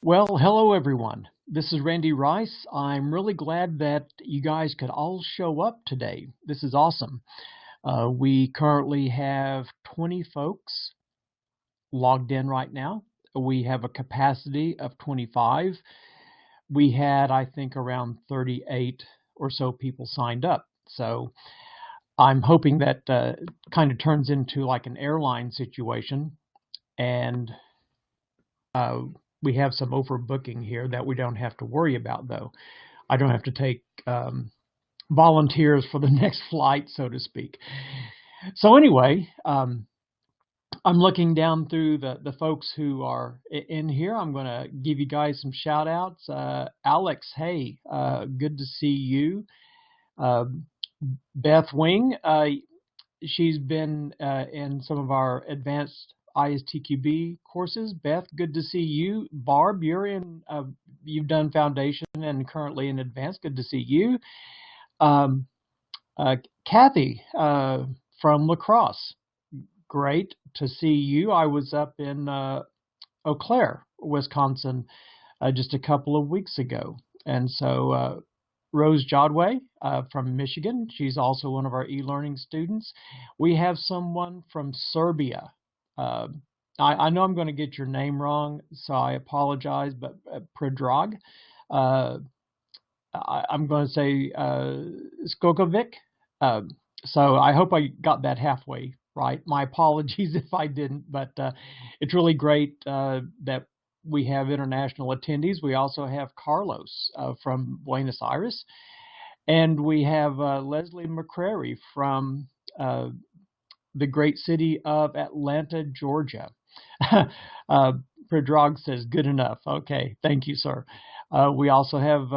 Well, hello everyone. This is Randy Rice. I'm really glad that you guys could all show up today. This is awesome. We currently have 20 folks logged in right now. We have a capacity of 25. We had, I think, around 38 or so people signed up. So I'm hoping that kind of turns into like an airline situation, and uh, we have some overbooking here that we don't have to worry about, though. I don't have to take volunteers for the next flight, so to speak. So anyway, I'm looking down through the folks who are in here. I'm going to give you guys some shout outs. Alex, hey, good to see you. Beth Wing, she's been in some of our advanced ISTQB courses. Beth, good to see you. Barb, you've done foundation and currently in advanced. Good to see you. Kathy from La Crosse, great to see you. I was up in Eau Claire, Wisconsin, just a couple of weeks ago, and so Rose Jodway from Michigan. She's also one of our e-learning students. We have someone from Serbia. I know I'm going to get your name wrong, so I apologize, but Predrag. I'm going to say Skokovic. So I hope I got that halfway right. My apologies if I didn't, but it's really great that we have international attendees. We also have Carlos from Buenos Aires, and we have Leslie McCrary from the great city of Atlanta, Georgia. Predrag says, good enough. Okay, thank you, sir. We also have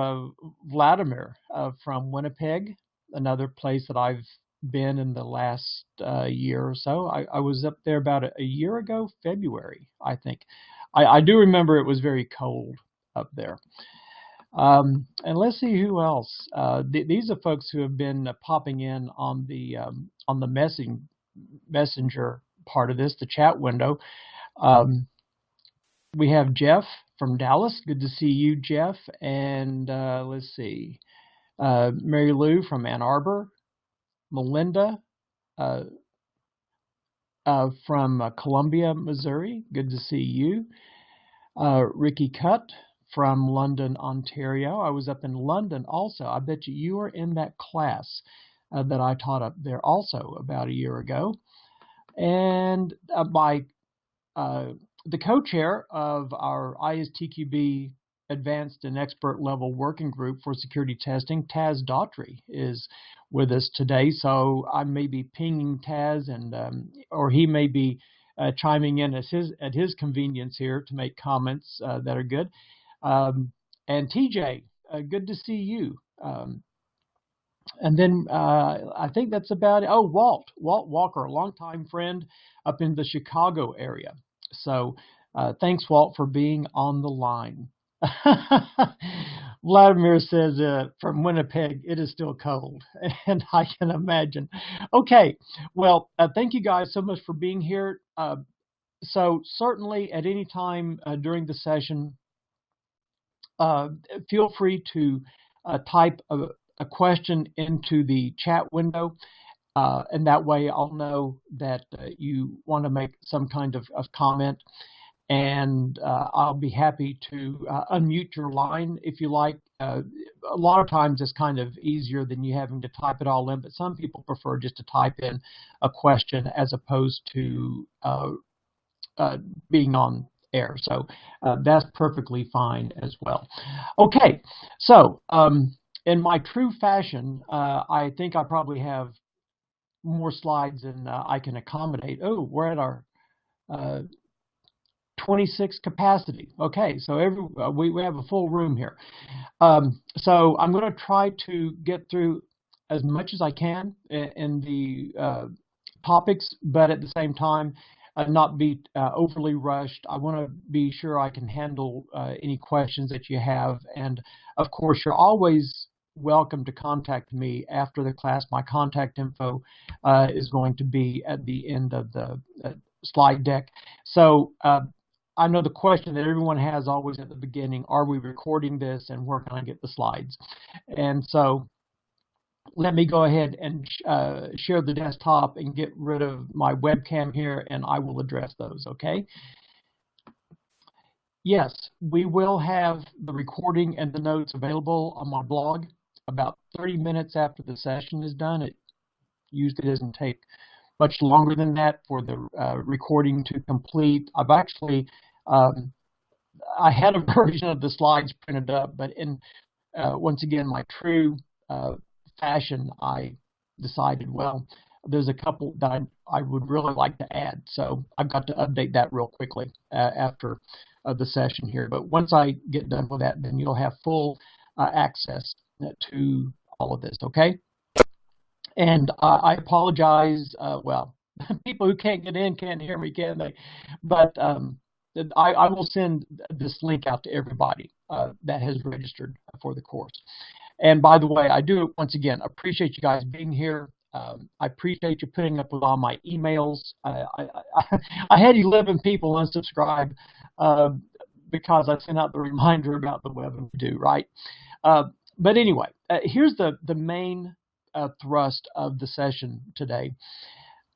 Vladimir from Winnipeg, another place that I've been in the last year or so. I was up there about a year ago, February, I think. I do remember it was very cold up there. And let's see who else. These are folks who have been popping in on the messenger part of this, the chat window. We have Jeff from Dallas. Good to see you, Jeff. And let's see, Mary Lou from Ann Arbor, Melinda from Columbia, Missouri. Good to see you. Ricky Cutt from London, Ontario. I was up in London also. I bet you were in that class that I taught up there also about a year ago. And the co-chair of our ISTQB Advanced and Expert Level Working Group for Security Testing, Taz Daughtry, is with us today. So I may be pinging Taz, and or he may be chiming in at his convenience here to make comments that are good. And TJ, good to see you. And then I think that's about it. Oh, Walt Walker, a longtime friend up in the Chicago area. So thanks, Walt, for being on the line. Vladimir says from Winnipeg, it is still cold, and I can imagine. Okay, well, thank you guys so much for being here. So certainly at any time during the session, feel free to type a question into the chat window, and that way I'll know that you want to make some kind of comment, and I'll be happy to unmute your line if you like. A lot of times it's kind of easier than you having to type it all in, but some people prefer just to type in a question as opposed to being on air. So that's perfectly fine as well. Okay, so in my true fashion, I think I probably have more slides than I can accommodate. Oh, we're at our 26 capacity. Okay, so we have a full room here. So I'm going to try to get through as much as I can in the topics, but at the same time, not be overly rushed. I want to be sure I can handle any questions that you have. And of course, you're always welcome to contact me after the class. My contact info is going to be at the end of the slide deck. So I know the question that everyone has always at the beginning, are we recording this and where can I get the slides? And so let me go ahead and share the desktop and get rid of my webcam here, and I will address those, okay? Yes, we will have the recording and the notes available on my blog about 30 minutes after the session is done. It usually doesn't take much longer than that for the recording to complete. I've actually, I had a version of the slides printed up, but in once again, my true fashion, I decided, well, there's a couple that I would really like to add. So I've got to update that real quickly after the session here. But once I get done with that, then you'll have full access to all of this, okay? And I apologize. Well, people who can't get in can't hear me, can they? But I will send this link out to everybody that has registered for the course. And by the way, I do, once again, appreciate you guys being here. I appreciate you putting up with all my emails. I had 11 people unsubscribe because I sent out the reminder about the webinar due, right? But anyway, here's the main thrust of the session today.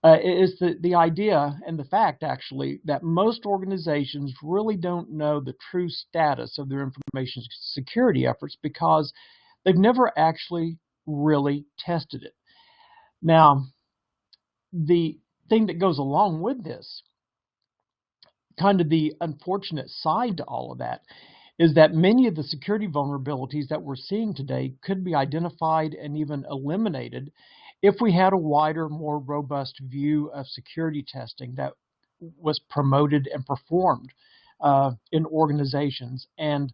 Is the idea and the fact, actually, that most organizations really don't know the true status of their information security efforts because they've never actually really tested it. Now, the thing that goes along with this, kind of the unfortunate side to all of that, is that many of the security vulnerabilities that we're seeing today could be identified and even eliminated if we had a wider, more robust view of security testing that was promoted and performed in organizations. And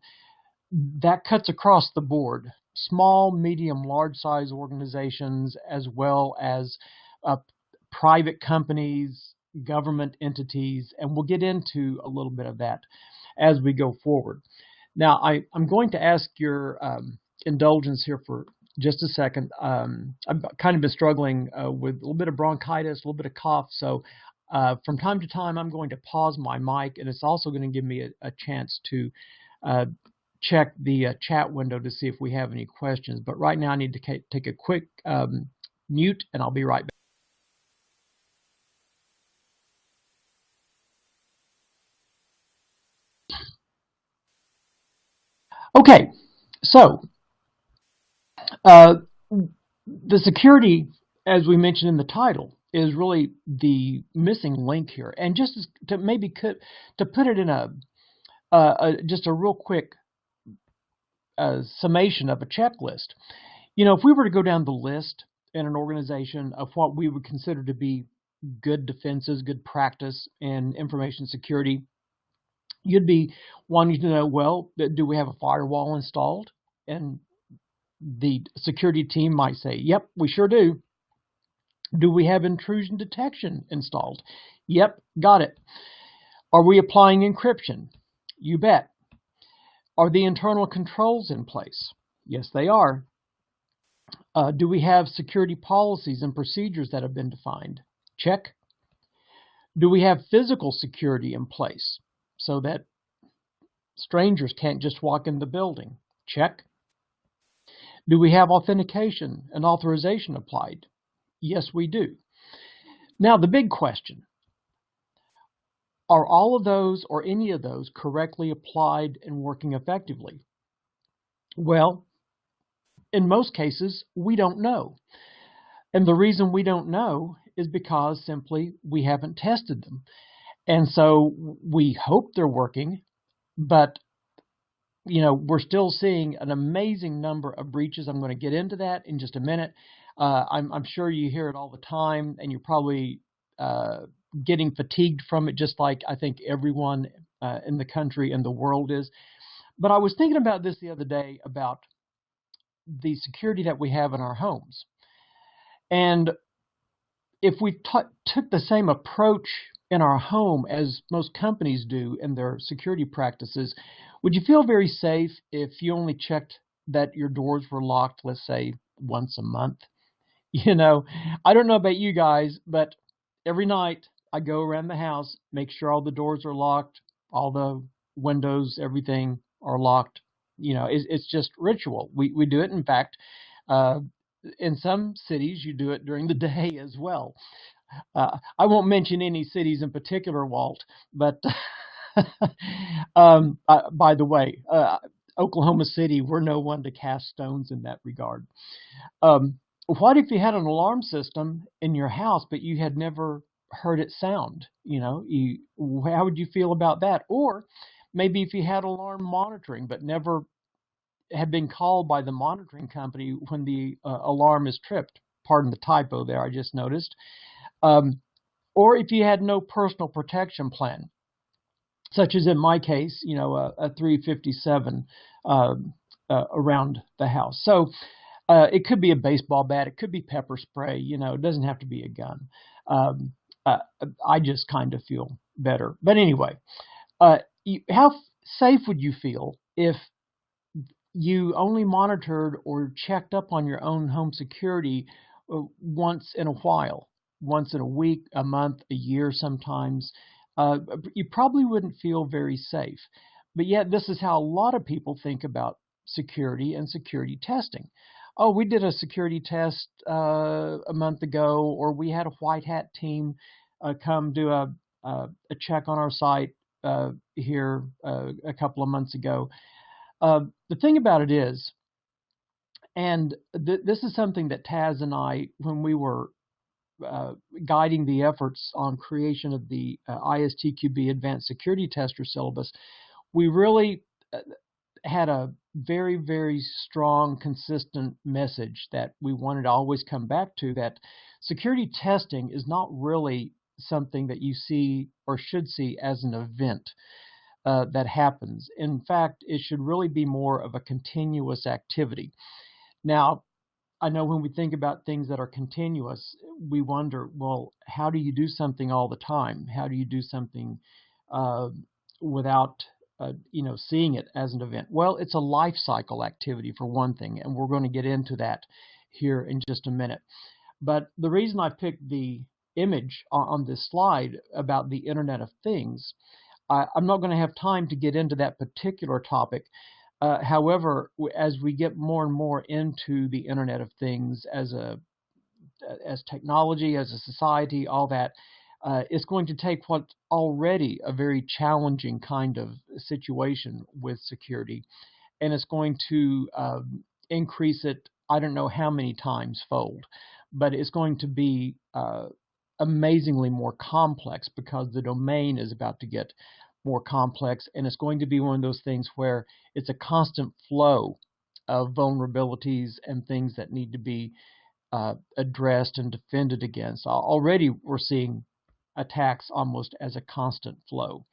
that cuts across the board. Small, medium, large size organizations, as well as private companies, government entities, and we'll get into a little bit of that as we go forward. Now, I'm going to ask your indulgence here for just a second. I've kind of been struggling with a little bit of bronchitis, a little bit of cough, so from time to time I'm going to pause my mic, and it's also going to give me a chance to check the chat window to see if we have any questions. But right now I need to take a quick mute, and I'll be right back. Okay, so the security, as we mentioned in the title, is really the missing link here. And just to maybe to put it in just a real quick summation of a checklist. You know, if we were to go down the list in an organization of what we would consider to be good defenses, good practice in information security, you'd be wanting to know, well, do we have a firewall installed? And the security team might say, yep, we sure do. Do we have intrusion detection installed? Yep, got it. Are we applying encryption? You bet. Are the internal controls in place? Yes, they are. Do we have security policies and procedures that have been defined? Check. Do we have physical security in place so that strangers can't just walk in the building? Check. Do we have authentication and authorization applied? Yes, we do. Now, the big question, are all of those or any of those correctly applied and working effectively? Well, in most cases, we don't know. And the reason we don't know is because simply we haven't tested them. And so we hope they're working, but you know, we're still seeing an amazing number of breaches. I'm going to get into that in just a minute. I'm sure you hear it all the time, and you're probably getting fatigued from it, just like I think everyone in the country and the world is. But I was thinking about this the other day about the security that we have in our homes. And if we took the same approach in our home as most companies do in their security practices, would you feel very safe if you only checked that your doors were locked, let's say, once a month? You know, I don't know about you guys, but every night I go around the house, make sure all the doors are locked, all the windows, everything are locked. You know, it's just ritual. We do it. In fact, in some cities, you do it during the day as well. I won't mention any cities in particular, Walt, but by the way, Oklahoma City, we're no one to cast stones in that regard. What if you had an alarm system in your house, but you had never heard it sound? You know, how would you feel about that? Or maybe if you had alarm monitoring, but never had been called by the monitoring company when the alarm is tripped. Pardon the typo there, I just noticed. Or if you had no personal protection plan, such as in my case, you know, a 357 around the house. So it could be a baseball bat, it could be pepper spray, you know, it doesn't have to be a gun. I just kind of feel better. But anyway, how safe would you feel if you only monitored or checked up on your own home security once in a while, once in a week, a month, a year sometimes? You probably wouldn't feel very safe. But yet this is how a lot of people think about security and security testing. Oh, we did a security test a month ago, or we had a white hat team come do a check on our site here a couple of months ago. The thing about it is, and this is something that Taz and I, when we were guiding the efforts on creation of the ISTQB Advanced Security Tester syllabus, we really had a very, very strong, consistent message that we wanted to always come back to, that security testing is not really something that you see or should see as an event that happens. In fact, it should really be more of a continuous activity. Now, I know when we think about things that are continuous, we wonder, well, how do you do something all the time? How do you do something without you know, seeing it as an event? Well, it's a life cycle activity for one thing, and we're going to get into that here in just a minute. But the reason I picked the image on this slide about the Internet of Things, I'm not going to have time to get into that particular topic. However, as we get more and more into the Internet of Things as technology, as a society, all that, it's going to take what's already a very challenging kind of situation with security, and it's going to increase it, I don't know how many times fold, but it's going to be amazingly more complex because the domain is about to get more complex, and it's going to be one of those things where it's a constant flow of vulnerabilities and things that need to be addressed and defended against. Already we're seeing attacks almost as a constant flow.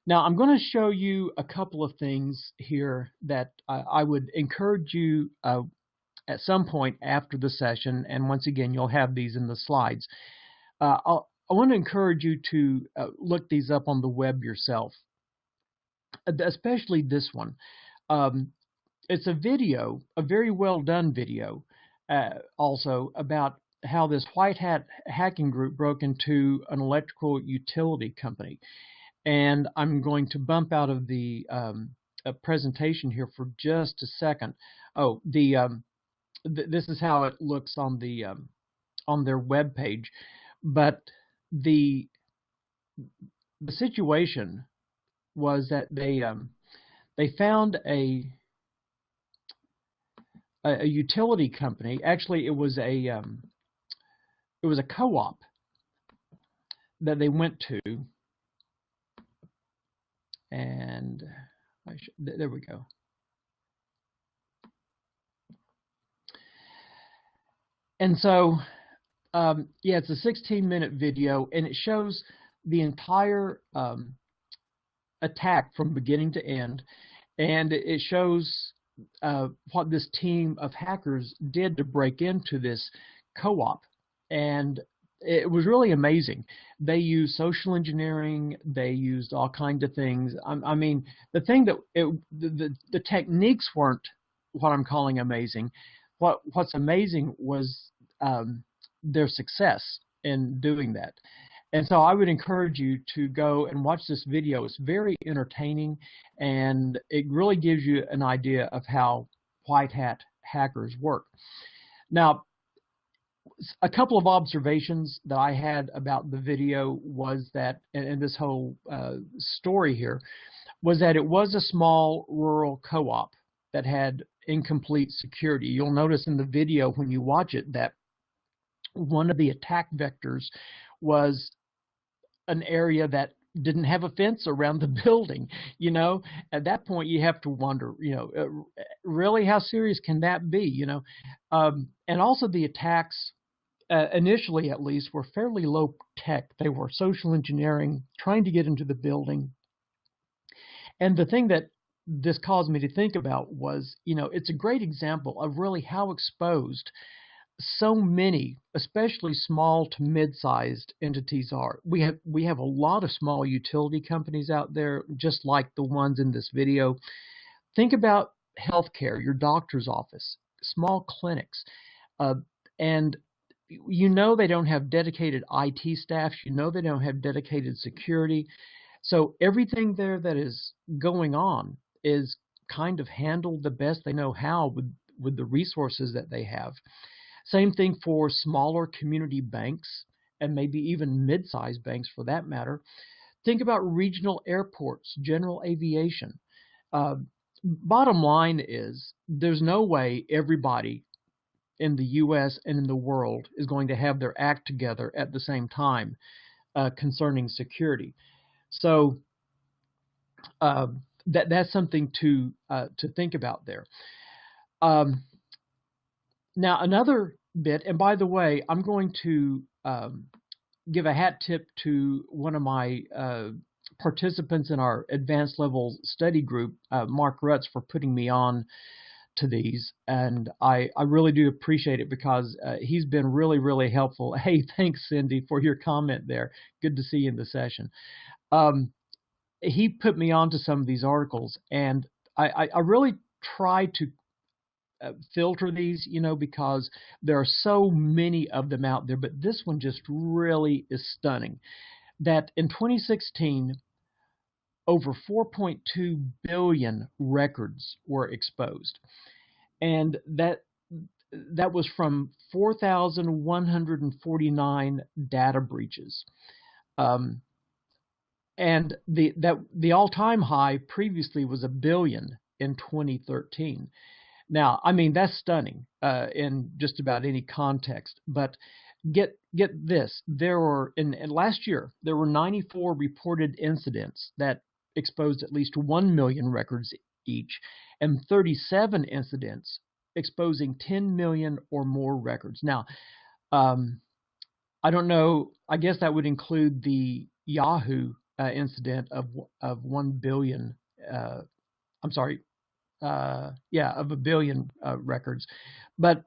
Now, I'm going to show you a couple of things here that I would encourage you at some point after the session, and once again, you'll have these in the slides. I want to encourage you to look these up on the web yourself, especially this one. It's a video, a very well done video, also about how this white hat hacking group broke into an electrical utility company. And I'm going to bump out of the presentation here for just a second. Oh, this is how it looks on the on their web page, but the situation was that they found a utility company. Actually, it was a co-op that they went to, and there we go. And so, yeah, it's a 16-minute video, and it shows the entire attack from beginning to end, and it shows what this team of hackers did to break into this co-op. And it was really amazing. They used social engineering. They used all kinds of things. I mean, the thing that the techniques weren't what I'm calling amazing. What's amazing was their success in doing that. And so I would encourage you to go and watch this video. It's very entertaining, and it really gives you an idea of how white hat hackers work. Now, a couple of observations that I had about the video was that, and this whole story here, was that it was a small rural co-op that had incomplete security. You'll notice in the video when you watch it that one of the attack vectors was an area that didn't have a fence around the building. At that point you have to wonder, really, how serious can that be? And also the attacks, initially at least, were fairly low tech. They were social engineering, trying to get into the building. And the thing that this caused me to think about was, it's a great example of really how exposed so many, especially small to mid-sized entities are. We have a lot of small utility companies out there, just like the ones in this video. Think about healthcare, your doctor's office, small clinics, and they don't have dedicated IT staff. They don't have dedicated security. So everything there that is going on is kind of handled the best they know how with the resources that they have. Same thing for smaller community banks, and maybe even mid-sized banks for that matter. Think about regional airports, general aviation. Bottom line is, there's no way everybody in the U.S. and in the world is going to have their act together at the same time concerning security. So that's something to think about there. Now, another bit, and by the way, I'm going to give a hat tip to one of my participants in our advanced level study group, Mark Rutz, for putting me on to these, and I really do appreciate it, because he's been really, really helpful. Hey, thanks, Cindy, for your comment there. Good to see you in the session. He put me on to some of these articles, and I really try to filter these, because there are so many of them out there, but this one just really is stunning. That in 2016, over 4.2 billion records were exposed, and that was from 4,149 data breaches. And the all-time high previously was 1 billion in 2013. Now, I mean, that's stunning in just about any context. But get this: there were in last year there were 94 reported incidents that exposed at least 1 million records each, and 37 incidents exposing 10 million or more records. Now, I don't know. I guess that would include the Yahoo incident of 1 billion. I'm sorry. Of 1 billion records. But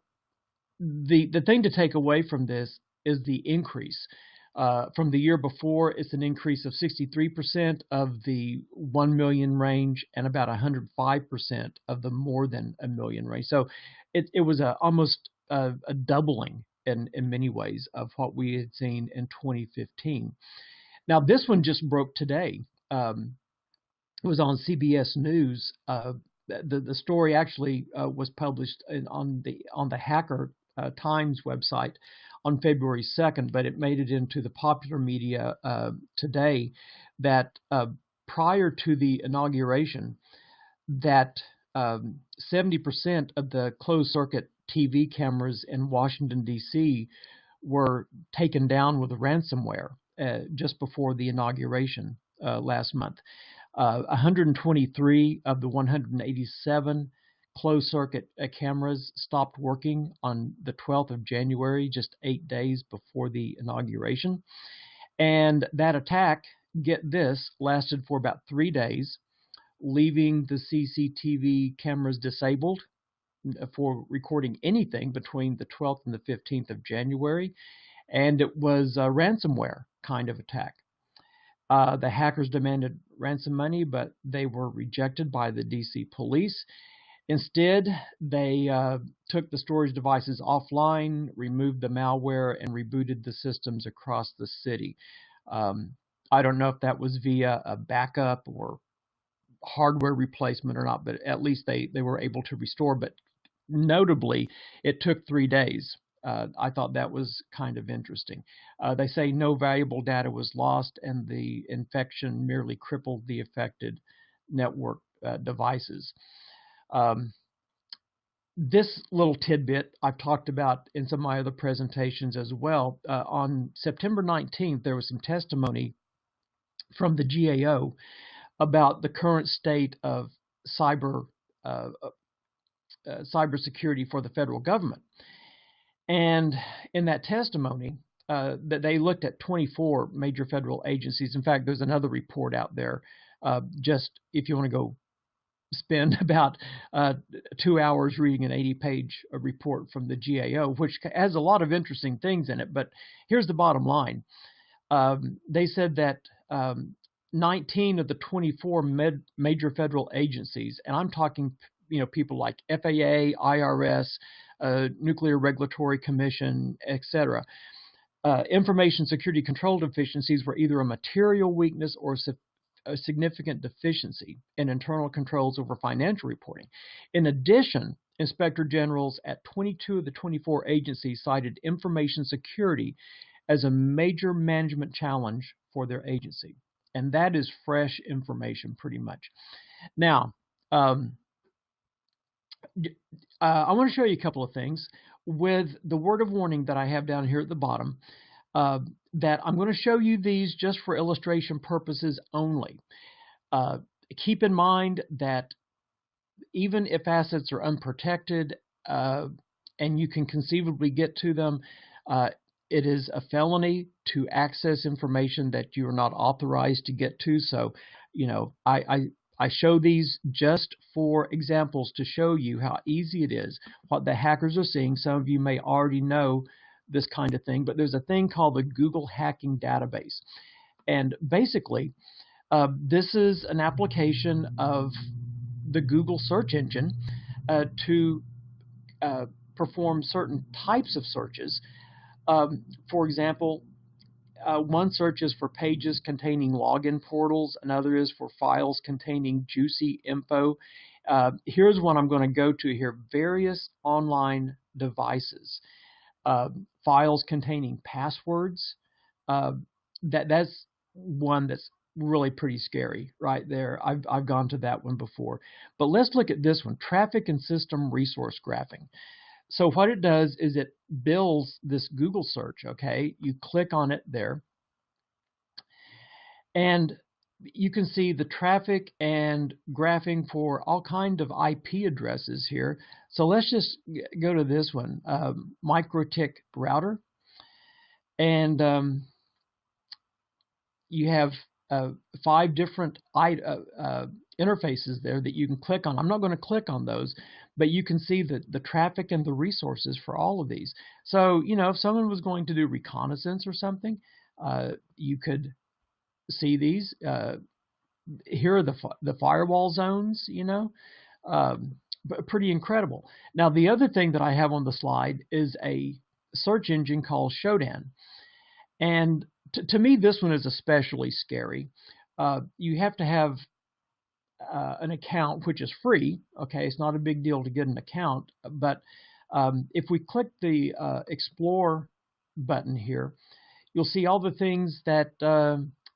the thing to take away from this is the increase. From the year before, it's an increase of 63% of the 1 million range, and about 105% of the more than 1 million range. So it was almost a doubling in many ways of what we had seen in 2015. Now, this one just broke today. It was on CBS News. The story actually was published on the Hacker Times website on February 2nd, but it made it into the popular media today that prior to the inauguration, that 70% of the closed-circuit TV cameras in Washington, D.C. were taken down with a ransomware just before the inauguration last month. 123 of the 187 closed-circuit cameras stopped working on the 12th of January, just 8 days before the inauguration. And that attack, get this, lasted for about 3 days, leaving the CCTV cameras disabled for recording anything between the 12th and the 15th of January. And it was a ransomware kind of attack. The hackers demanded ransom money, but they were rejected by the DC police. Instead, they took the storage devices offline, removed the malware, and rebooted the systems across the city. I don't know if that was via a backup or hardware replacement or not, but at least they were able to restore. But notably, it took 3 days. I thought that was kind of interesting. They say no valuable data was lost, and the infection merely crippled the affected network devices. This little tidbit I've talked about in some of my other presentations as well. On September 19th, there was some testimony from the GAO about the current state of cybersecurity for the federal government. And in that testimony, that they looked at 24 major federal agencies. In fact, there's another report out there. Just if you want to go spend about 2 hours reading an 80-page report from the GAO, which has a lot of interesting things in it. But here's the bottom line. They said that 19 of the 24 major federal agencies, and I'm talking, people like FAA, IRS, Nuclear Regulatory Commission, etc. Information security control deficiencies were either a material weakness or a significant deficiency in internal controls over financial reporting. In addition, inspector generals at 22 of the 24 agencies cited information security as a major management challenge for their agency. And that is fresh information, pretty much. Now, I want to show you a couple of things with the word of warning that I have down here at the bottom, that I'm going to show you these just for illustration purposes only. Keep in mind that even if assets are unprotected and you can conceivably get to them, it is a felony to access information that you are not authorized to get to. So, I show these just for examples to show you how easy it is, what the hackers are seeing. Some of you may already know this kind of thing, but there's a thing called the Google Hacking Database. And basically, this is an application of the Google search engine to perform certain types of searches. For example, one search is for pages containing login portals, another is for files containing juicy info. Here's one I'm going to go to here: various online devices, files containing passwords. That's one that's really pretty scary right there. I've gone to that one before. But let's look at this one: traffic and system resource graphing. So what it does is it builds this Google search, okay? You click on it there, and you can see the traffic and graphing for all kinds of IP addresses here. So let's just go to this one, MikroTik router. And you have 5 different interfaces there that you can click on. I'm not going to click on those, but you can see the traffic and the resources for all of these. So, if someone was going to do reconnaissance or something, you could see these. Here are the firewall zones, pretty incredible. Now, the other thing that I have on the slide is a search engine called Shodan. And to me, this one is especially scary. You have to have an account, which is free. Okay, it's not a big deal to get an account, but if we click the Explore button here, you'll see all the things that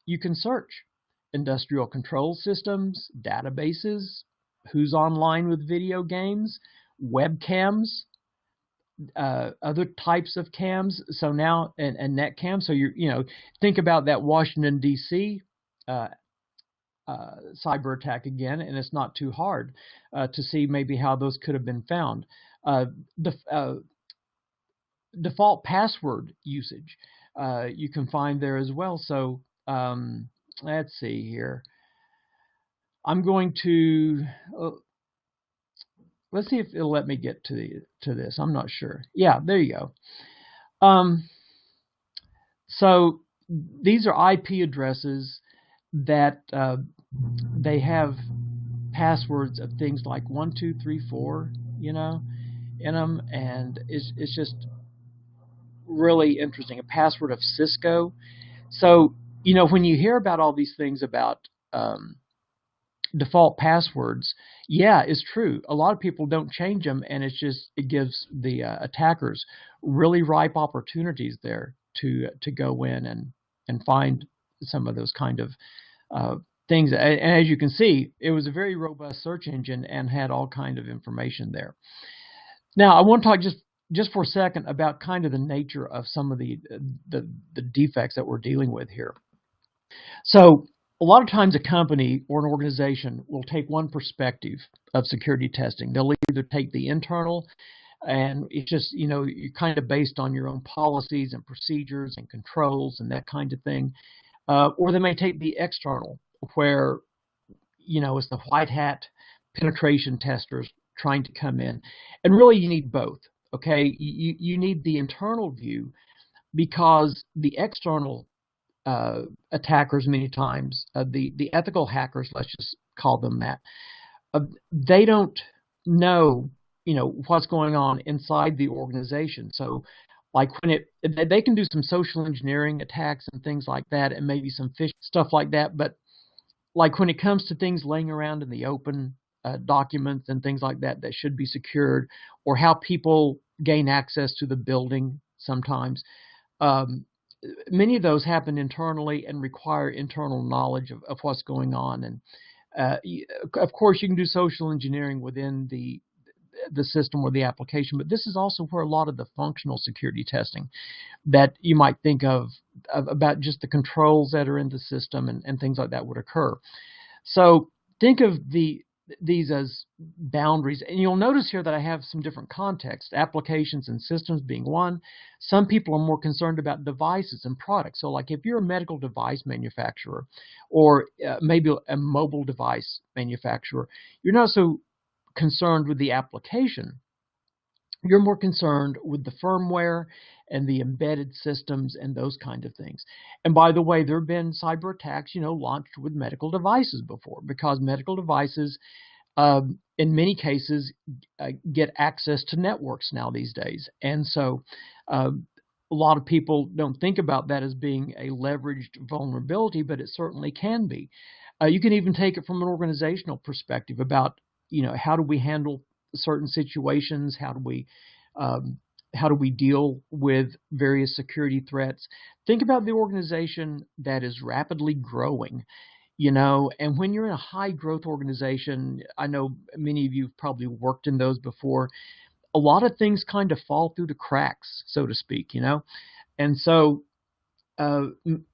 you can search: industrial control systems, databases, who's online with video games, webcams, other types of cams. So now, and net cam. So think about that Washington D.C. Cyber attack again, and it's not too hard to see maybe how those could have been found. Default password usage you can find there as well. So let's see here. I'm going to let's see if it'll let me get to this. I'm not sure. Yeah, there you go. So these are IP addresses that they have passwords of things like 1, 2, 3, 4, in them, and it's just really interesting. A password of Cisco. So when you hear about all these things about um, default passwords, yeah, it's true. A lot of people don't change them, and it gives the attackers really ripe opportunities there to go in and find some of those kind of uh, things. And as you can see, it was a very robust search engine and had all kind of information there. Now, I want to talk just for a second about kind of the nature of some of the defects that we're dealing with here. So a lot of times a company or an organization will take one perspective of security testing. They'll either take the internal, and it's just, you're kind of based on your own policies and procedures and controls and that kind of thing. Or they may take the external, where, it's the white hat penetration testers trying to come in. And really you need both, okay? You need the internal view, because the external attackers many times, the ethical hackers, let's just call them that, they don't know, what's going on inside the organization. So, like they can do some social engineering attacks and things like that, and maybe some phishing stuff like that. But like when it comes to things laying around in the open, documents and things like that that should be secured, or how people gain access to the building sometimes. Um, Many of those happen internally and require internal knowledge of what's going on. And of course, you can do social engineering within the system or the application, but this is also where a lot of the functional security testing that you might think of about just the controls that are in the system and things like that would occur. So think of these as boundaries. And you'll notice here that I have some different contexts, applications and systems being one. Some people are more concerned about devices and products. So like if you're a medical device manufacturer, or maybe a mobile device manufacturer, you're not so concerned with the application. You're more concerned with the firmware and the embedded systems and those kind of things. And by the way, there have been cyber attacks, launched with medical devices before, because medical devices, in many cases, get access to networks now these days. And so a lot of people don't think about that as being a leveraged vulnerability, but it certainly can be. You can even take it from an organizational perspective about, how do we handle certain situations? How do we deal with various security threats? Think about the organization that is rapidly growing, and when you're in a high growth organization, I know many of you have probably worked in those before, a lot of things kind of fall through the cracks, so to speak, And so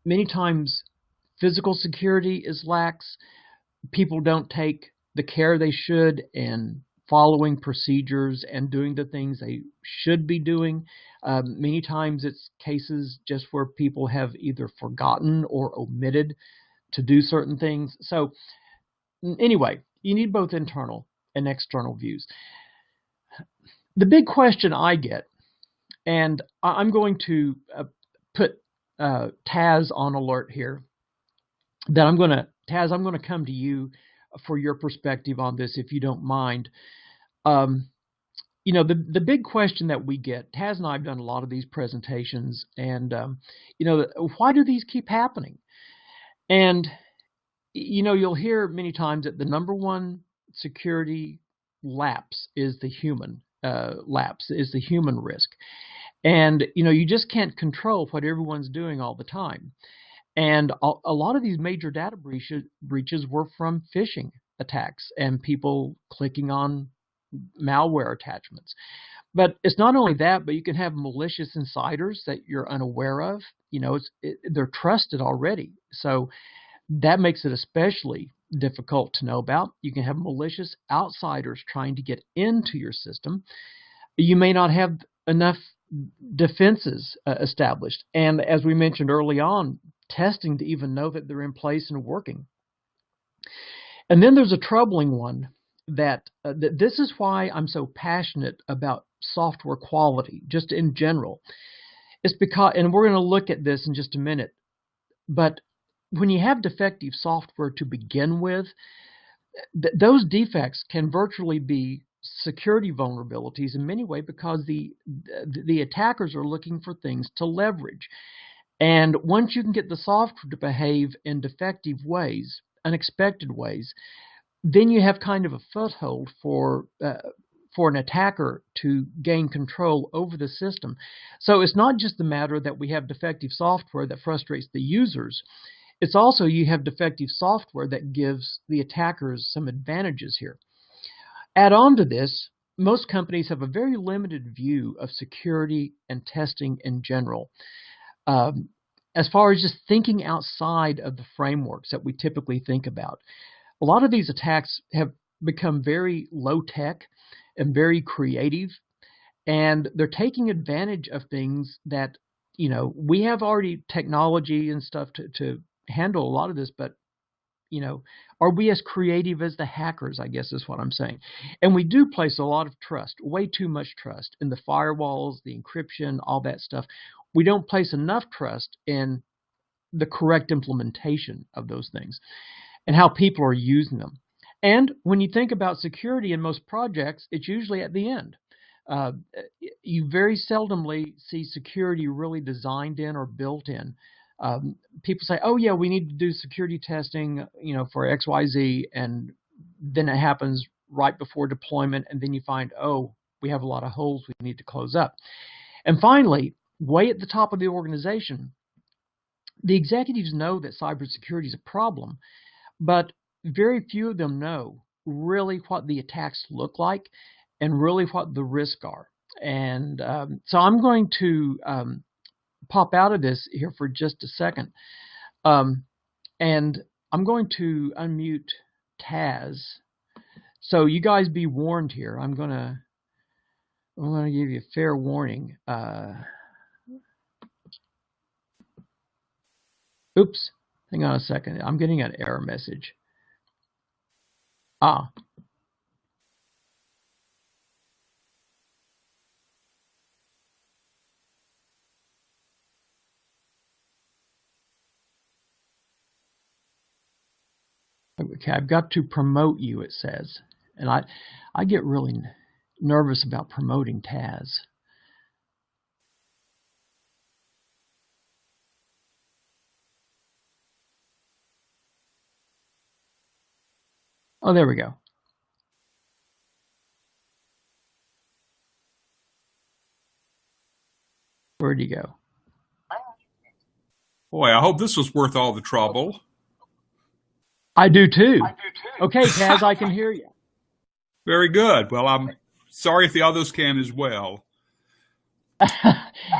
many times physical security is lax. People don't take the care they should in following procedures and doing the things they should be doing. Many times it's cases just where people have either forgotten or omitted to do certain things. So anyway, you need both internal and external views. The big question I get, and I'm going to put Taz on alert here, that Taz, I'm going to come to you for your perspective on this, if you don't mind. The big question that we get, Taz and I have done a lot of these presentations, and why do these keep happening? And you'll hear many times that the number one security lapse is the human risk. And you just can't control what everyone's doing all the time. And a lot of these major data breaches were from phishing attacks and people clicking on malware attachments. But it's not only that, but you can have malicious insiders that you're unaware of. They're trusted already. So that makes it especially difficult to know about. You can have malicious outsiders trying to get into your system. You may not have enough defenses established. And as we mentioned early on, testing to even know that they're in place and working. And then there's a troubling one that this is why I'm so passionate about software quality, just in general. It's because, and we're going to look at this in just a minute, but when you have defective software to begin with, those defects can virtually be security vulnerabilities in many ways, because the attackers are looking for things to leverage. And once you can get the software to behave in defective ways, unexpected ways, then you have kind of a foothold for an attacker to gain control over the system. So it's not just the matter that we have defective software that frustrates the users. It's also you have defective software that gives the attackers some advantages here. Add on to this, most companies have a very limited view of security and testing in general. As far as just thinking outside of the frameworks that we typically think about. A lot of these attacks have become very low-tech and very creative, and they're taking advantage of things that, we have already technology and stuff to handle a lot of this, but, are we as creative as the hackers, I guess is what I'm saying. And we do place a lot of trust, way too much trust, in the firewalls, the encryption, all that stuff. We don't place enough trust in the correct implementation of those things and how people are using them. And when you think about security in most projects, it's usually at the end. You very seldomly see security really designed in or built in. People say, oh yeah, we need to do security testing, for XYZ, and then it happens right before deployment, and then you find, oh, we have a lot of holes we need to close up. And finally, way at the top of the organization, the executives know that cybersecurity is a problem, but very few of them know really what the attacks look like and really what the risks are. And so I'm going to pop out of this here for just a second. And I'm going to unmute Taz. So you guys be warned here. I'm going to give you a fair warning. Oops, hang on a second. I'm getting an error message. Okay, I've got to promote you, it says. And I get really nervous about promoting Taz. Oh, there we go. Where'd he go? Boy, I hope this was worth all the trouble. I do too. Okay, Taz, I can hear you. Very good. Well, I'm sorry if the others can as well.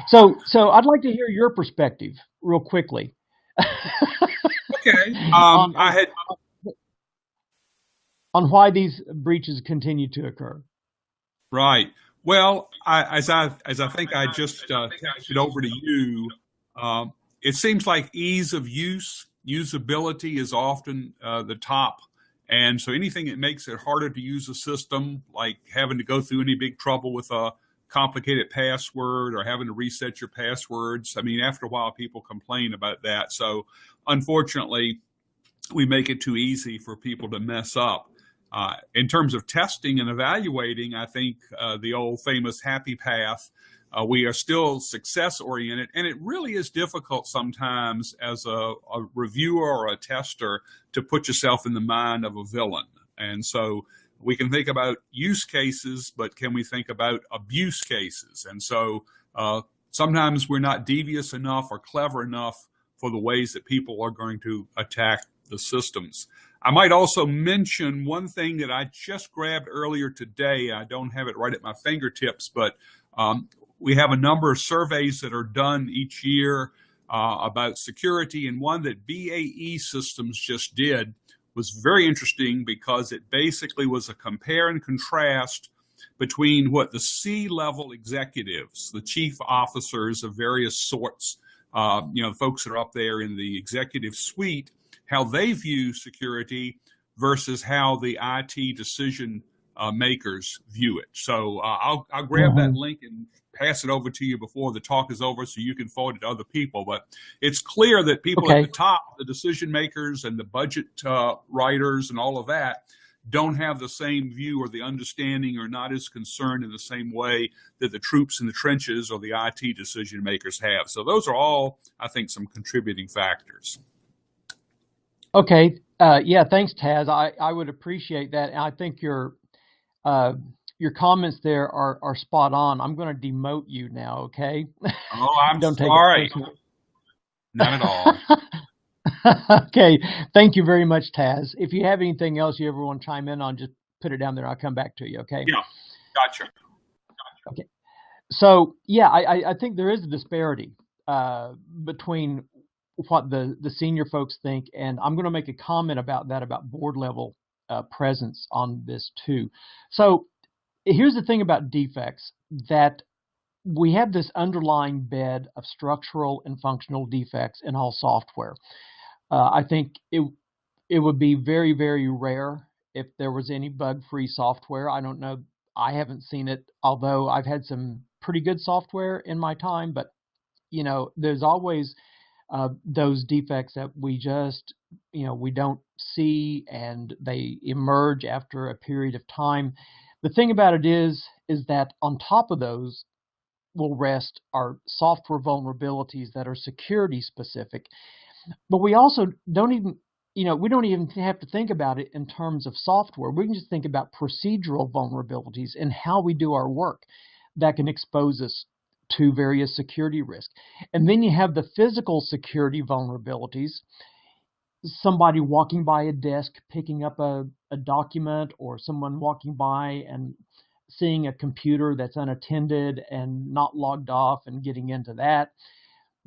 So I'd like to hear your perspective real quickly. Okay. On why these breaches continue to occur. Right. Well, as I think I just passed it over to you, it seems like ease of use, usability is often the top. And so anything that makes it harder to use a system, like having to go through any big trouble with a complicated password or having to reset your passwords. I mean, after a while, people complain about that. So unfortunately, we make it too easy for people to mess up. In terms of testing and evaluating, I think the old famous happy path, we are still success oriented, and it really is difficult sometimes as a reviewer or a tester to put yourself in the mind of a villain. And so we can think about use cases, but can we think about abuse cases? And so sometimes we're not devious enough or clever enough for the ways that people are going to attack the systems. I might also mention one thing that I just grabbed earlier today. I don't have it right at my fingertips, but we have a number of surveys that are done each year about security, and one that BAE Systems just did was very interesting because it basically was a compare and contrast between what the C-level executives, the chief officers of various sorts, folks that are up there in the executive suite, how they view security versus how the IT decision makers view it. So I'll grab that link and pass it over to you before the talk is over so you can forward it to other people. But it's clear that people at the top, the decision makers and the budget writers and all of that, don't have the same view or the understanding, or not as concerned in the same way that the troops in the trenches or the IT decision makers have. So those are all, I think, some contributing factors. Okay. Yeah, thanks, Taz. I would appreciate that. And I think your comments there are spot on. I'm going to demote you now, okay? Oh, I'm Don't take sorry. it personal. Not at all. Okay. Thank you very much, Taz. If you have anything else you ever want to chime in on, just put it down there. I'll come back to you, okay? Yeah, gotcha. Okay. So, yeah, I think there is a disparity between what the senior folks think, and I'm going to make a comment about that, about board level presence on this too. So here's the thing about defects, that we have this underlying bed of structural and functional defects in all software. I think it would be very, very rare if there was any bug-free software. I don't know. I haven't seen it, although I've had some pretty good software in my time, but there's always those defects that we just, we don't see, and they emerge after a period of time. The thing about it is that on top of those will rest our software vulnerabilities that are security specific. But we also don't even, we don't even have to think about it in terms of software. We can just think about procedural vulnerabilities and how we do our work that can expose us to various security risks. And then you have the physical security vulnerabilities. Somebody walking by a desk, picking up a document, or someone walking by and seeing a computer that's unattended and not logged off and getting into that.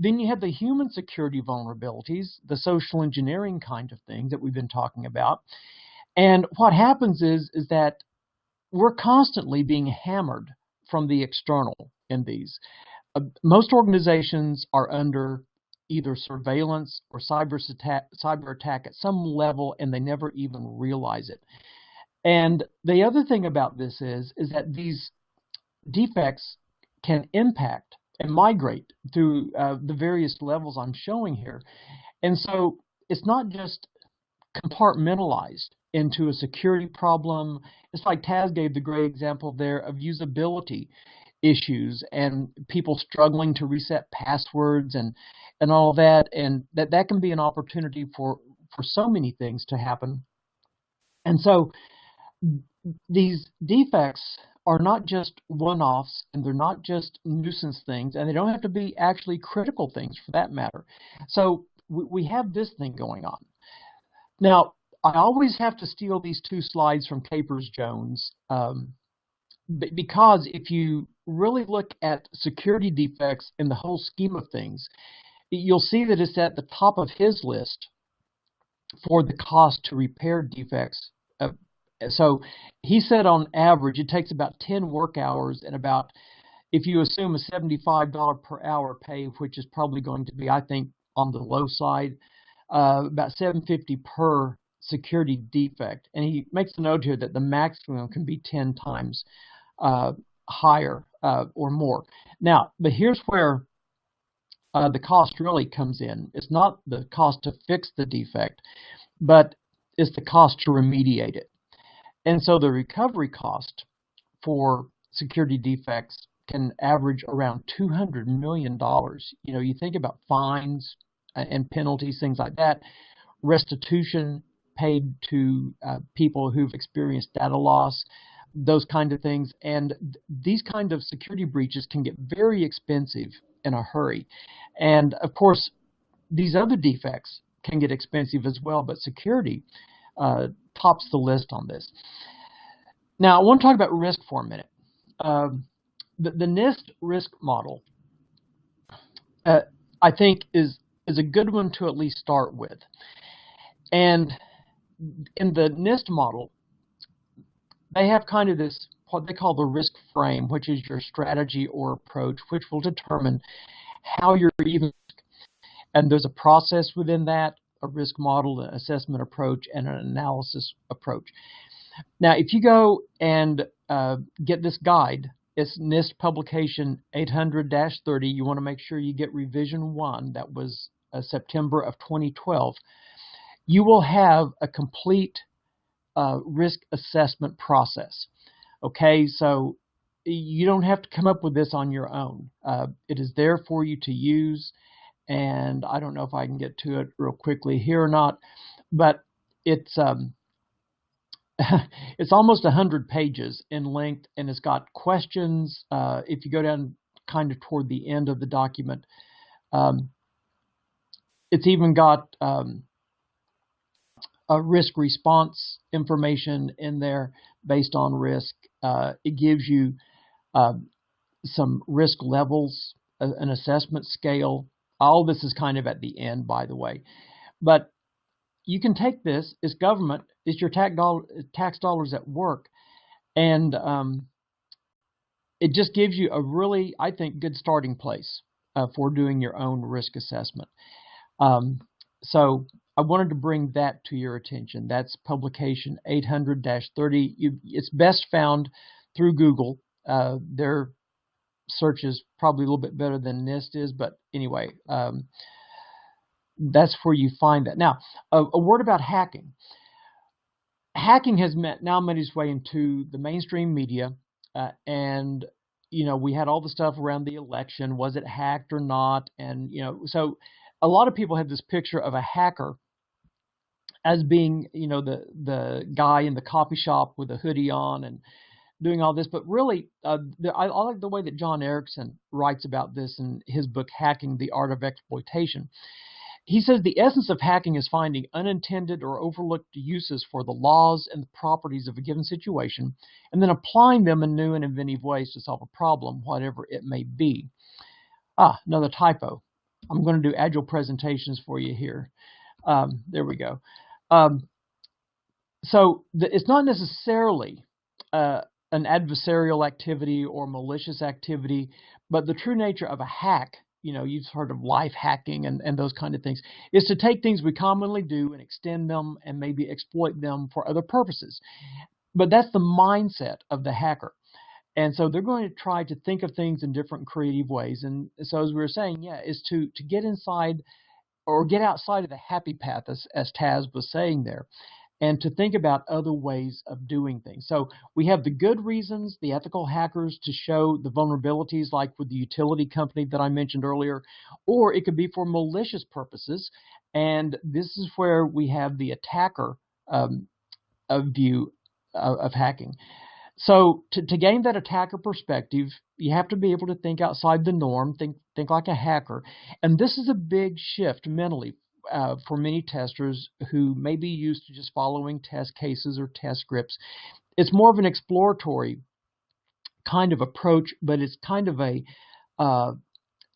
Then you have the human security vulnerabilities, the social engineering kind of things that we've been talking about. And what happens is that we're constantly being hammered from the external in these. Most organizations are under either surveillance or cyber attack at some level, and they never even realize it. And the other thing about this is that these defects can impact and migrate through the various levels I'm showing here. And so it's not just compartmentalized into a security problem. It's like Taz gave the great example there of usability issues and people struggling to reset passwords and all that, and that can be an opportunity for so many things to happen. And so these defects are not just one-offs, and they're not just nuisance things, and they don't have to be actually critical things for that matter. So we have this thing going on. Now, I always have to steal these two slides from Capers-Jones because if you really look at security defects in the whole scheme of things, you'll see that it's at the top of his list for the cost to repair defects. So he said on average it takes about 10 work hours and about, if you assume a $75 per hour pay, which is probably going to be, I think, on the low side, about $750 per security defect. And he makes a note here that the maximum can be 10 times higher or more. Now, but here's where the cost really comes in. It's not the cost to fix the defect, but it's the cost to remediate it. And so the recovery cost for security defects can average around $200 million. You think about fines and penalties, things like that, restitution paid to people who've experienced data loss, those kind of things. And these kind of security breaches can get very expensive in a hurry. And of course, these other defects can get expensive as well, but security tops the list on this. Now, I want to talk about risk for a minute. The NIST risk model, I think, is a good one to at least start with. And in the NIST model, they have kind of this, what they call the risk frame, which is your strategy or approach, which will determine how you're even. And there's a process within that, a risk model, an assessment approach, and an analysis approach. Now, if you go and get this guide, it's NIST Publication 800-30. You want to make sure you get revision 1. That was September of 2012. You will have a complete risk assessment process. Okay, so you don't have to come up with this on your own. It is there for you to use, and I don't know if I can get to it real quickly here or not, but it's it's almost 100 pages in length, and it's got questions. If you go down kind of toward the end of the document, it's even got a risk response information in there based on risk. It gives you some risk levels, an assessment scale. All this is kind of at the end, by the way. But you can take this, it's government, it's your tax dollars at work, and it just gives you a really, I think, good starting place for doing your own risk assessment. So I wanted to bring that to your attention. That's publication 800-30. It's best found through Google. Their search is probably a little bit better than NIST is, but anyway, that's where you find that. Now, a word about hacking. Hacking has now made its way into the mainstream media, and you know, we had all the stuff around the election. Was it hacked or not? And you know, so a lot of people have this picture of a hacker as being, you know, the guy in the coffee shop with a hoodie on and doing all this. But really, I like the way that John Erickson writes about this in his book, Hacking: The Art of Exploitation. He says the essence of hacking is finding unintended or overlooked uses for the laws and the properties of a given situation, and then applying them in new and inventive ways to solve a problem, whatever it may be. Another typo. I'm going to do agile presentations for you here. There we go. So it's not necessarily an adversarial activity or malicious activity, but the true nature of a hack, you know, you've heard of life hacking and those kind of things, is to take things we commonly do and extend them and maybe exploit them for other purposes. But that's the mindset of the hacker. And so they're going to try to think of things in different creative ways. And so as we were saying, yeah, is to get inside or get outside of the happy path, as Taz was saying there, and to think about other ways of doing things. So we have the good reasons, the ethical hackers, to show the vulnerabilities, like with the utility company that I mentioned earlier, or it could be for malicious purposes. And this is where we have the attacker view of hacking. So to gain that attacker perspective, you have to be able to think outside the norm, think like a hacker. And this is a big shift mentally for many testers who may be used to just following test cases or test scripts. It's more of an exploratory kind of approach, but it's kind of a,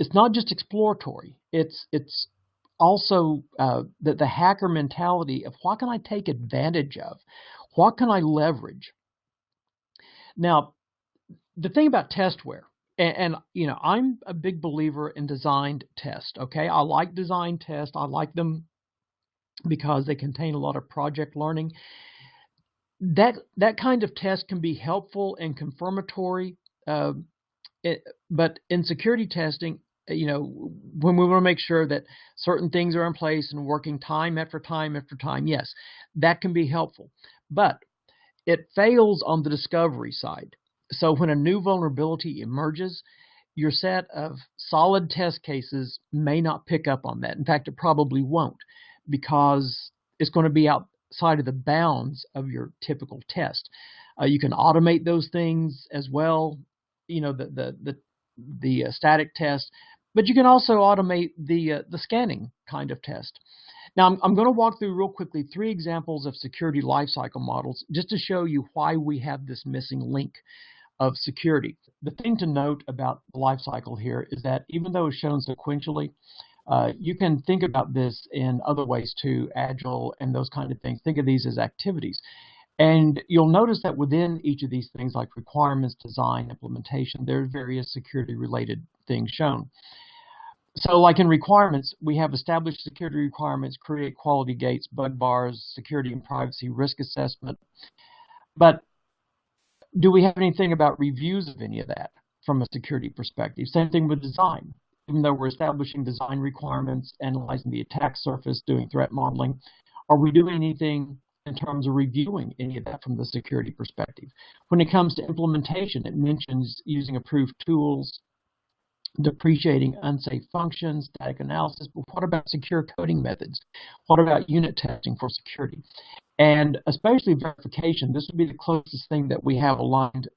it's not just exploratory. It's also the hacker mentality of what can I take advantage of? What can I leverage? Now, the thing about testware, and you know, I'm a big believer in designed test. Okay, I like design tests. I like them because they contain a lot of project learning. That kind of test can be helpful and confirmatory, but in security testing, you know, when we want to make sure that certain things are in place and working time after time after time, yes, that can be helpful. But it fails on the discovery side. So when a new vulnerability emerges, your set of solid test cases may not pick up on that. In fact, it probably won't, because it's going to be outside of the bounds of your typical test. You can automate those things as well, you know, the static test, but you can also automate the scanning kind of test. Now, I'm going to walk through real quickly 3 examples of security lifecycle models just to show you why we have this missing link of security. The thing to note about the lifecycle here is that even though it's shown sequentially, you can think about this in other ways too, agile and those kind of things. Think of these as activities. And you'll notice that within each of these things, like requirements, design, implementation, there are various security-related things shown. So like in requirements, we have established security requirements, create quality gates, bug bars, security and privacy, risk assessment. But do we have anything about reviews of any of that from a security perspective? Same thing with design. Even though we're establishing design requirements, analyzing the attack surface, doing threat modeling, are we doing anything in terms of reviewing any of that from the security perspective. When it comes to implementation, it mentions using approved tools, depreciating unsafe functions, static analysis, but what about secure coding methods? What about unit testing for security? And especially verification, this would be the closest thing that we have aligned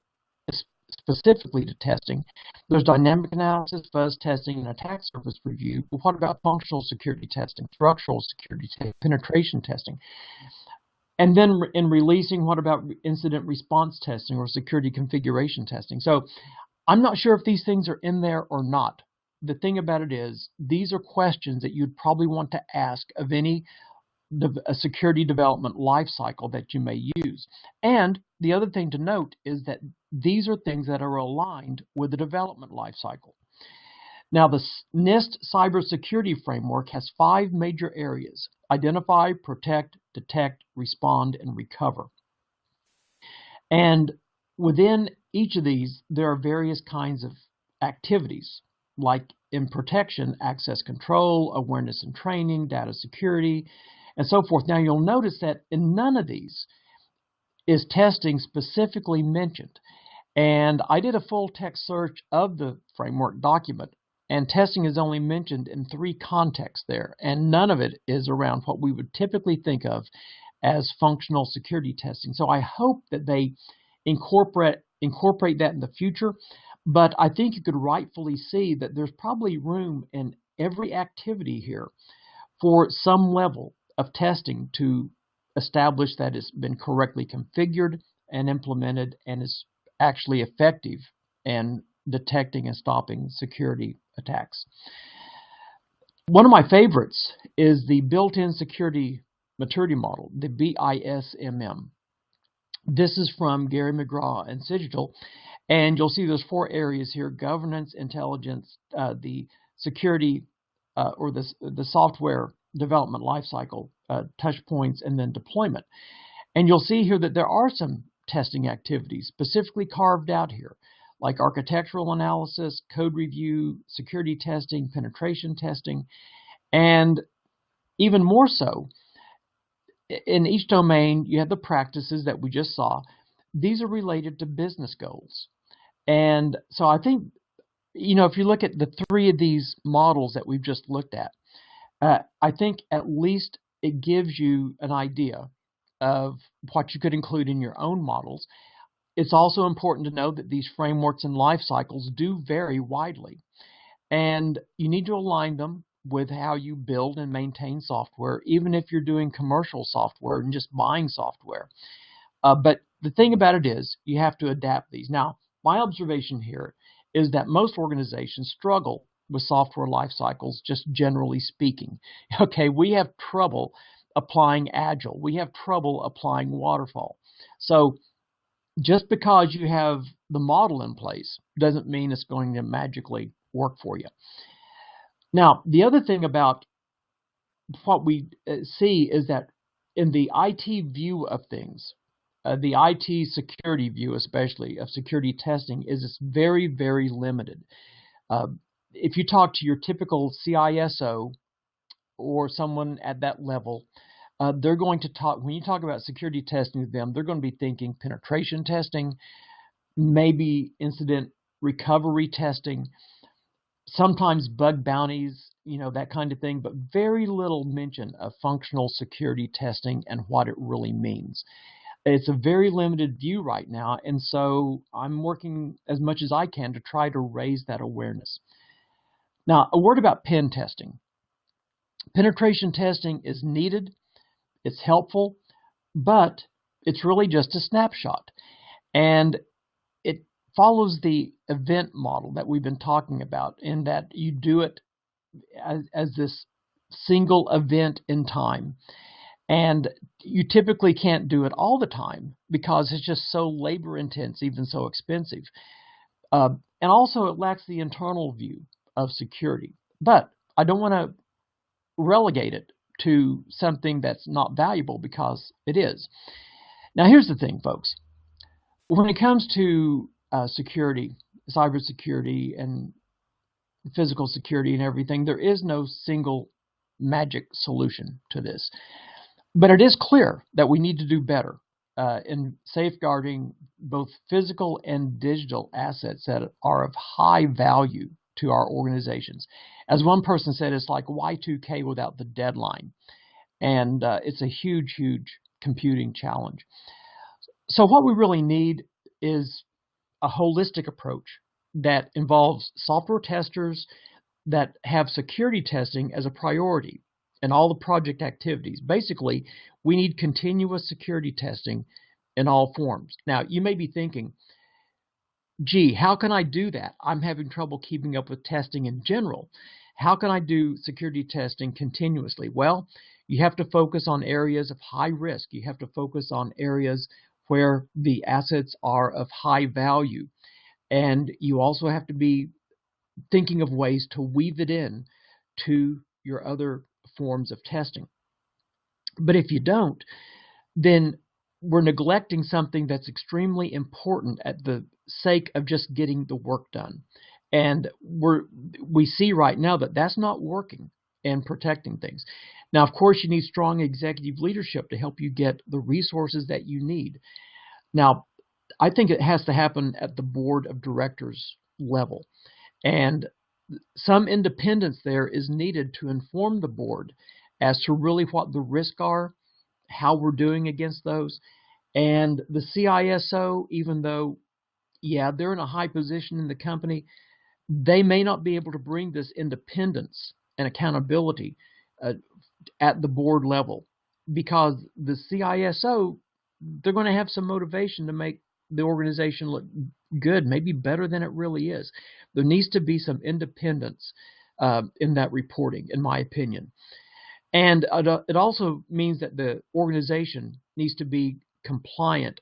specifically to testing. There's dynamic analysis, fuzz testing, and attack surface review, but what about functional security testing, structural security testing, penetration testing? And then in releasing, what about incident response testing or security configuration testing? So I'm not sure if these things are in there or not. The thing about it is, these are questions that you'd probably want to ask of any security development lifecycle that you may use. And the other thing to note is that these are things that are aligned with the development lifecycle. Now, the NIST Cybersecurity Framework has 5 major areas: identify, protect, detect, respond, and recover. And within each of these, there are various kinds of activities, like in protection, access control, awareness and training, data security, and so forth. Now, you'll notice that in none of these is testing specifically mentioned. And I did a full text search of the framework document, and testing is only mentioned in 3 contexts there, and none of it is around what we would typically think of as functional security testing. So I hope that they incorporate that in the future, but I think you could rightfully see that there's probably room in every activity here for some level of testing to establish that it's been correctly configured and implemented and is actually effective in detecting and stopping security attacks. One of my favorites is the built-in security maturity model, the BISMMM. This is from Gary McGraw and Cigital, and you'll see there's 4 areas here: governance, intelligence, the security or the software development lifecycle, touch points, and then deployment. And you'll see here that there are some testing activities specifically carved out here, like architectural analysis, code review, security testing, penetration testing, and even more so, in each domain, you have the practices that we just saw. These are related to business goals. And so I think, if you look at the 3 of these models that we've just looked at, I think at least it gives you an idea of what you could include in your own models. It's also important to know that these frameworks and life cycles do vary widely, and you need to align them with how you build and maintain software, even if you're doing commercial software and just buying software. But the thing about it is, you have to adapt these. Now, my observation here is that most organizations struggle with software life cycles, just generally speaking. Okay, we have trouble applying Agile. We have trouble applying Waterfall. So just because you have the model in place doesn't mean it's going to magically work for you. Now, the other thing about what we see is that in the IT view of things, the IT security view especially of security testing is very, very limited. If you talk to your typical CISO or someone at that level, they're going to talk, when you talk about security testing with them, they're going to be thinking penetration testing, maybe incident recovery testing, sometimes bug bounties, that kind of thing, but very little mention of functional security testing and what it really means. It's a very limited view right now, and so I'm working as much as I can to try to raise that awareness. Now, a word about pen testing. Penetration testing is needed, it's helpful, but it's really just a snapshot. And it follows the event model that we've been talking about, in that you do it as this single event in time. And you typically can't do it all the time because it's just so labor intensive and so expensive. And also it lacks the internal view of security. But I don't want to relegate it to something that's not valuable, because it is. Now here's the thing, folks. When it comes to security, cybersecurity and physical security and everything, there is no single magic solution to this. But it is clear that we need to do better in safeguarding both physical and digital assets that are of high value to our organizations. As one person said, it's like Y2K without the deadline. And it's a huge, huge computing challenge. So what we really need is a holistic approach that involves software testers that have security testing as a priority in all the project activities. Basically, we need continuous security testing in all forms. Now, you may be thinking, gee, how can I do that? I'm having trouble keeping up with testing in general. How can I do security testing continuously? Well, you have to focus on areas of high risk. You have to focus on areas where the assets are of high value. And you also have to be thinking of ways to weave it in to your other forms of testing. But if you don't, then we're neglecting something that's extremely important at the sake of just getting the work done. And we see right now that that's not working and protecting things. Now, of course, you need strong executive leadership to help you get the resources that you need. Now, I think it has to happen at the board of directors level. And some independence there is needed to inform the board as to really what the risks are, how we're doing against those. And the CISO, even though, yeah, they're in a high position in the company, they may not be able to bring this independence and accountability at the board level, because the CISO, they're going to have some motivation to make the organization look good, maybe better than it really is. There needs to be some independence in that reporting, in my opinion. And it also means that the organization needs to be compliant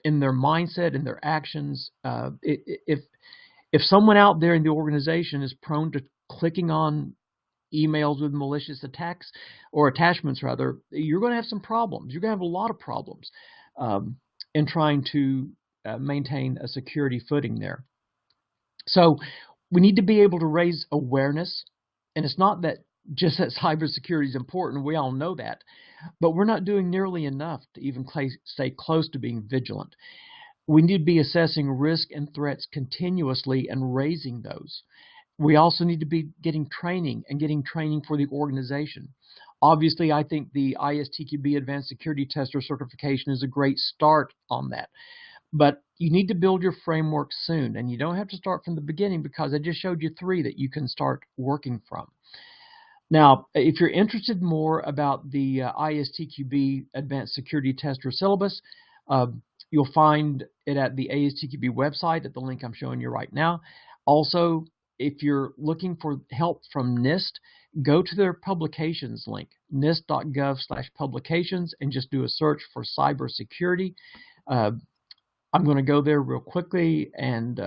in their mindset, in their actions. If someone out there in the organization is prone to clicking on emails with malicious attacks or attachments, rather, you're going to have some problems. You're going to have a lot of problems in trying to maintain a security footing there. So we need to be able to raise awareness, and it's not that just that cybersecurity is important. We all know that, but we're not doing nearly enough to even stay close to being vigilant. We need to be assessing risk and threats continuously and raising those. We also need to be getting training for the organization. Obviously, I think the ISTQB Advanced Security Tester certification is a great start on that. But you need to build your framework soon, and you don't have to start from the beginning, because I just showed you 3 that you can start working from. Now, if you're interested more about the ISTQB Advanced Security Tester syllabus, you'll find it at the ASTQB website at the link I'm showing you right now. Also, if you're looking for help from NIST, go to their publications link, nist.gov/publications, and just do a search for cybersecurity. I'm going to go there real quickly, and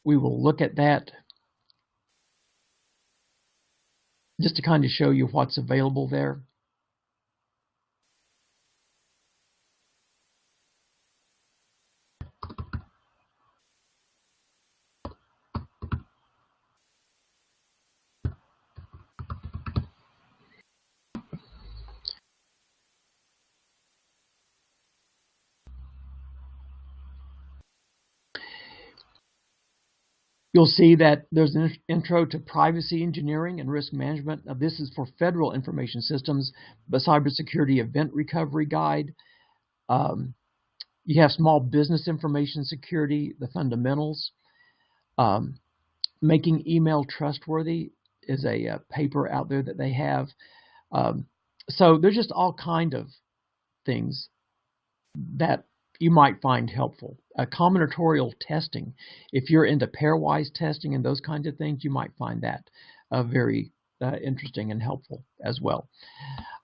we will look at that just to kind of show you what's available there. You'll see that there's an intro to privacy engineering and risk management. Now, this is for federal information systems, the cybersecurity event recovery guide. You have small business information security, the fundamentals. Making email trustworthy is a paper out there that they have. So there's just all kind of things that you might find helpful. Combinatorial testing, if you're into pairwise testing and those kinds of things, you might find that very interesting and helpful as well.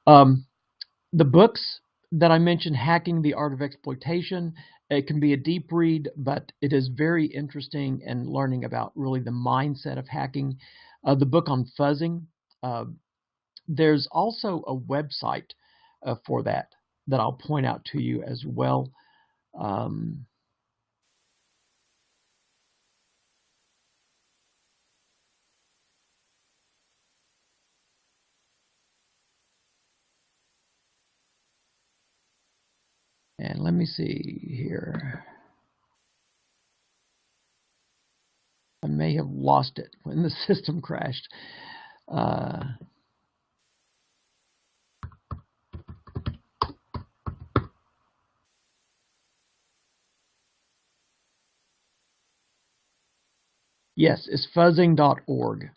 The books that I mentioned, Hacking: The Art of Exploitation, it can be a deep read, but it is very interesting in learning about really the mindset of hacking. The book on fuzzing, there's also a website for that I'll point out to you as well. let me see here. I may have lost it when the system crashed. Yes, it's fuzzing.org.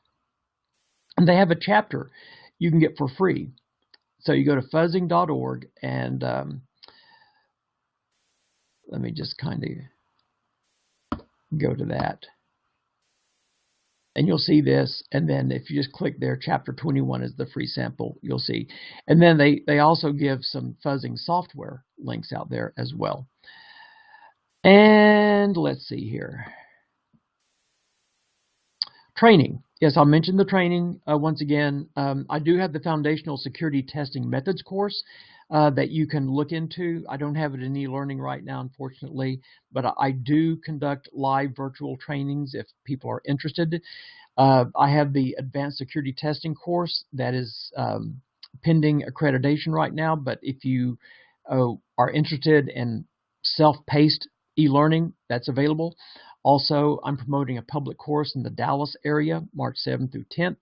And they have a chapter you can get for free. So you go to fuzzing.org and let me just kind of go to that. And you'll see this, and then if you just click there, chapter 21 is the free sample, you'll see. And then they also give some fuzzing software links out there as well. And let's see here. Training. Yes, I'll mention the training once again. I do have the Foundational Security Testing Methods course that you can look into. I don't have it in e-learning right now, unfortunately, but I do conduct live virtual trainings if people are interested. I have the Advanced Security Testing course that is pending accreditation right now, but if you are interested in self-paced e-learning, that's available. Also, I'm promoting a public course in the Dallas area, March 7th through 10th,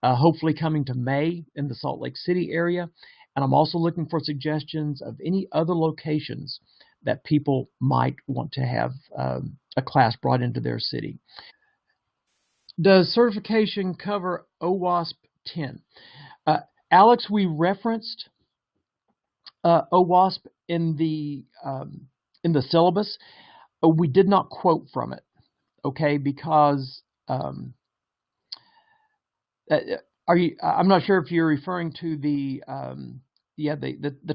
hopefully coming to May in the Salt Lake City area. And I'm also looking for suggestions of any other locations that people might want to have a class brought into their city. Does certification cover OWASP 10? Alex, we referenced OWASP in the syllabus. We did not quote from it, okay? Because I'm not sure if you're referring to the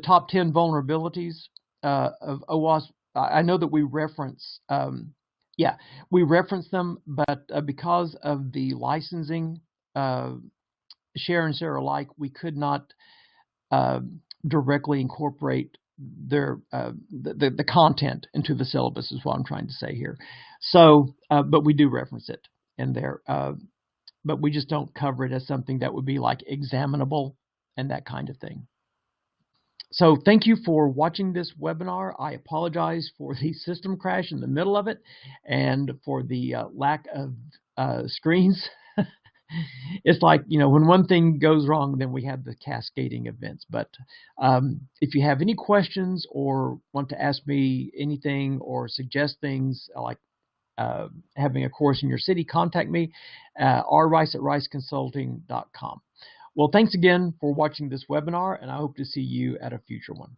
top 10 vulnerabilities of OWASP. I know that we reference we reference them, but because of the licensing share and share alike, we could not directly incorporate their the content into the syllabus is what I'm trying to say here. So, but we do reference it in there, but we just don't cover it as something that would be like examinable and that kind of thing. So thank you for watching this webinar. I apologize for the system crash in the middle of it and for the lack of screens. It's like, you know, when one thing goes wrong, then we have the cascading events. But if you have any questions or want to ask me anything or suggest things like having a course in your city, contact me, rrice@riceconsulting.com. Well, thanks again for watching this webinar, and I hope to see you at a future one.